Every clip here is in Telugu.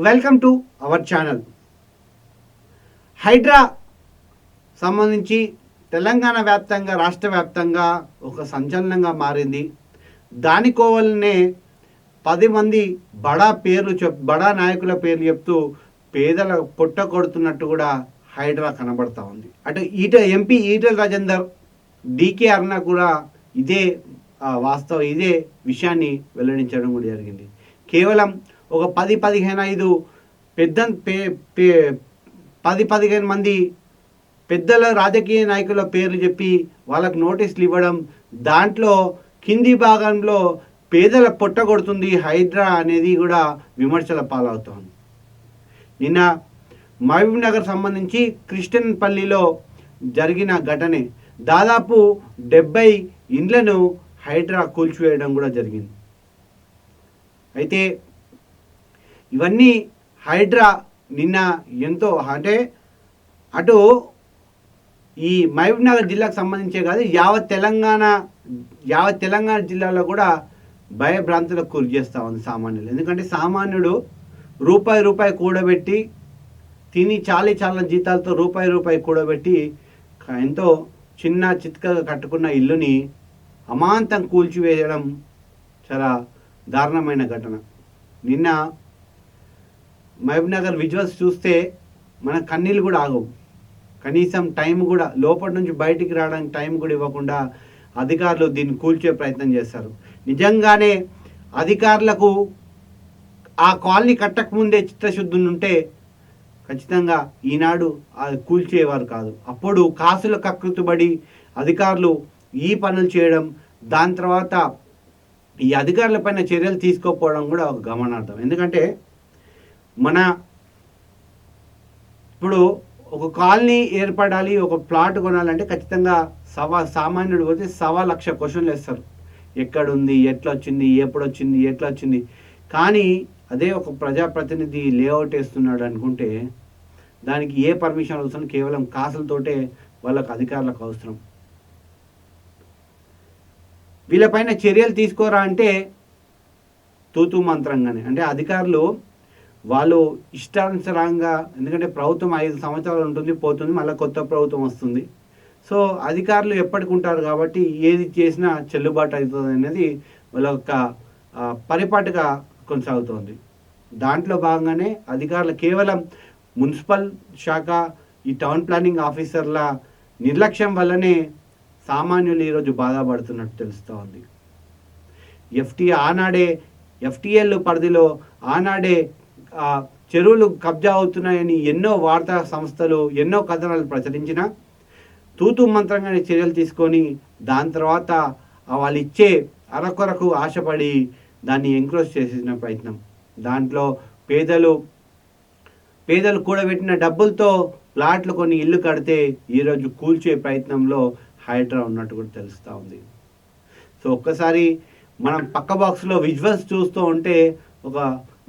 Welcome to our channel. Hydraa సంబంధించి తెలంగాణ వ్యాప్తంగా రాష్ట్ర వ్యాప్తంగా ఒక సంచలనంగా మారింది. దాని కోవలనే 10 మంది బడా నాయకుల పేర్లు చెప్తూ పేదల పొట్ట కొడుతున్నట్టు కూడా హైడ్రా కనబడతా ఉంది. అటు ఎంపీ ఈటెల రాజేందర్, డికే అరుణ కూడా ఇదే విషయాన్ని వెల్లడించడం కూడా జరిగింది. కేవలం ఒక 10-15 మంది పెద్దల రాజకీయ నాయకుల పేర్లు చెప్పి వాళ్ళకు నోటీసులు ఇవ్వడం, దాంట్లో కింది భాగంలో పేదల పొట్ట కొడుతుంది హైడ్రా అనేది కూడా విమర్శల పాలవుతోంది. నిన్న మహబూబ్ నగర్ సంబంధించి క్రిస్టియన్పల్లిలో జరిగిన ఘటనే దాదాపు 70 ఇండ్లను హైడ్రా కూల్చివేయడం కూడా జరిగింది. అయితే ఇవన్నీ హైడ్రా నిన్న ఎంతో అటు ఈ మహబూబ్ నగర్ జిల్లాకు సంబంధించే కాదు, యావత్ తెలంగాణ జిల్లాలో కూడా భయభ్రాంతులకు గురి చేస్తూ ఉంది సామాన్యులు. ఎందుకంటే సామాన్యుడు రూపాయి కూడబెట్టి తిని చాలా జీతాలతో రూపాయి కూడబెట్టి ఎంతో చిన్న చిత్కగా కట్టుకున్న ఇల్లుని అమాంతం కూల్చివేయడం చాలా దారుణమైన ఘటన. నిన్న మహబూబ్ నగర్ విజువల్స్ చూస్తే మన కన్నీళ్ళు కూడా ఆగవు. కనీసం టైం కూడా లోపల నుంచి బయటికి రావడానికి టైం కూడా ఇవ్వకుండా అధికారులు దీన్ని కూల్చే ప్రయత్నం చేస్తారు. నిజంగానే అధికారులకు ఆ కాలనీ కట్టకముందే చిత్తశుద్ధి ఉంటే ఖచ్చితంగా ఈనాడు అది కూల్చేవారు కాదు. అప్పుడు కాసుల కకృతిబడి అధికారులు ఈ పనులు చేయడం, దాని తర్వాత ఈ అధికారులపైన చర్యలు తీసుకోకపోవడం కూడా ఒక గమనార్థం. ఎందుకంటే ఇప్పుడు ఒక కాలనీ ఏర్పడాలి, ఒక ప్లాట్ కొనాలంటే ఖచ్చితంగా సామాన్యుడు పోతే 1,00,000 క్వశ్చన్లు వేస్తారు. ఎక్కడుంది, ఎట్లా వచ్చింది. కానీ అదే ఒక ప్రజాప్రతినిధి లేఅవుట్ వేస్తున్నాడు అనుకుంటే దానికి ఏ పర్మిషన్ అవసరం, కేవలం కాసులతోటే వాళ్ళకు అధికారులకు అవసరం. వీళ్ళపైన చర్యలు తీసుకోరా అంటే తూతూ మంత్రంగానే, అంటే అధికారులు వాళ్ళు ఇష్టానుసారంగా, ఎందుకంటే ప్రభుత్వం 5 సంవత్సరాలు ఉంటుంది, పోతుంది, మళ్ళీ కొత్త ప్రభుత్వం వస్తుంది. సో అధికారులు ఎప్పటికి ఉంటారు కాబట్టి ఏది చేసినా చెల్లుబాటు అవుతుంది అనేది వాళ్ళ యొక్క పరిపాటిగా కొనసాగుతోంది. దాంట్లో భాగంగానే అధికారులు కేవలం మున్సిపల్ శాఖ, ఈ టౌన్ ప్లానింగ్ ఆఫీసర్ల నిర్లక్ష్యం వల్లనే సామాన్యులు ఈరోజు బాధపడుతున్నట్టు తెలుస్తూ ఉంది. ఎఫ్టీఎల్ పరిధిలో ఆనాడే చెరువులు కబ్జా అవుతున్నాయని ఎన్నో వార్తా సంస్థలు ఎన్నో కథనాలు ప్రచురించినా తూతూ మంత్రంగానే చర్యలు తీసుకొని దాని తర్వాత వాళ్ళు ఇచ్చే అరకొరకు ఆశపడి దాన్ని ఎంక్రోచ్ చేసిన ప్రయత్నం, దాంట్లో పేదలు కూడబెట్టిన డబ్బులతో ప్లాట్లు కొన్ని ఇల్లు కడితే ఈరోజు కూల్చే ప్రయత్నంలో హైడ్రా ఉన్నట్టు కూడా తెలుస్తూ ఉంది. సో ఒక్కసారి మనం పక్క బాక్స్లో విజువల్స్ చూస్తూ ఉంటే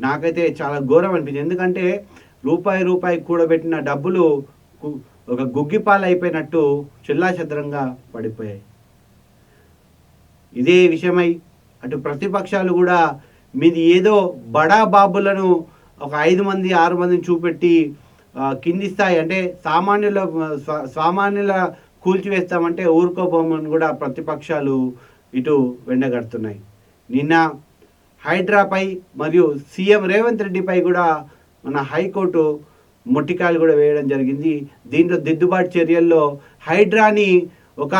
నాకైతే చాలా ఘోరం అనిపించింది. ఎందుకంటే రూపాయి కూడబెట్టిన డబ్బులు ఒక గుగ్గిపాలు అయిపోయినట్టు చెల్లాచెదరంగా పడిపోయాయి. ఇదే విషయమై అటు ప్రతిపక్షాలు కూడా మీది ఏదో బడా బాబులను ఒక 5 మంది 6 మందిని చూపెట్టి కింది స్థాయి అంటే సామాన్యుల కూల్చివేస్తామంటే ఊరుకోబోమని కూడా ప్రతిపక్షాలు ఇటు వెండగడుతున్నాయి. నిన్న హైడ్రాపై మరియు సీఎం రేవంత్ రెడ్డిపై కూడా మన హైకోర్టు మొట్టికాయలు కూడా వేయడం జరిగింది. దీంట్లో దిద్దుబాటు చర్యల్లో హైడ్రాని ఒక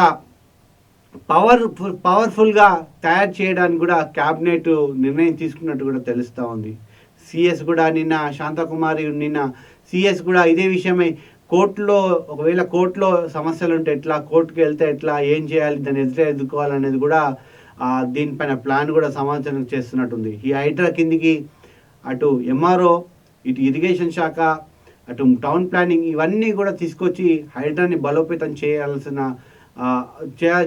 పవర్ఫుల్గా తయారు చేయడానికి కూడా క్యాబినెట్ నిర్ణయం తీసుకున్నట్టు కూడా తెలుస్తూ ఉంది. సిఎస్ కూడా నిన్న శాంతకుమారి సిఎస్ కూడా ఇదే విషయమై ఒకవేళ కోర్టులో సమస్యలు ఉంటే ఎట్లా, కోర్టుకు వెళ్తే ఎట్లా, ఏం చేయాలి, దాన్ని ఎదుర్కోవాలనేది కూడా దీనిపైన ప్లాన్ కూడా సమాచారం చేస్తున్నట్టుంది. ఈ హైడ్రా కిందికి అటు ఎంఆర్ఓ, ఇటు ఇరిగేషన్ శాఖ, అటు టౌన్ ప్లానింగ్ ఇవన్నీ కూడా తీసుకొచ్చి హైడ్రాని బలోపేతం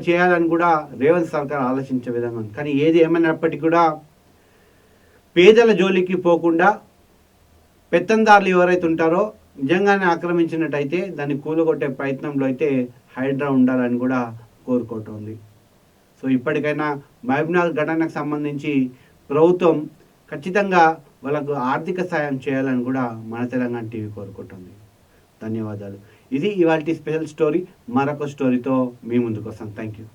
చేయాలని కూడా రేవంత్ సర్కార్ ఆలోచించే విధంగా ఉంది. కానీ ఏది ఏమైనప్పటికీ కూడా పేదల జోలికి పోకుండా పెత్తందారులు ఎవరైతే ఉంటారో నిజంగానే ఆక్రమించినట్టయితే దాన్ని కూలగొట్టే ప్రయత్నంలో అయితే హైడ్రా ఉండాలని కూడా కోరుకుంటోంది. సో ఇప్పటికైనా మహబూబ్ నగర్ ఘటనకు సంబంధించి ప్రభుత్వం ఖచ్చితంగా వాళ్ళకు ఆర్థిక సాయం చేయాలని కూడా మన తెలంగాణ టీవీ కోరుకుంటుంది. ధన్యవాదాలు. ఇది ఇవాల్టి స్పెషల్ స్టోరీ. మరొక స్టోరీతో మీ ముందుకు వస్తాం. Thank you.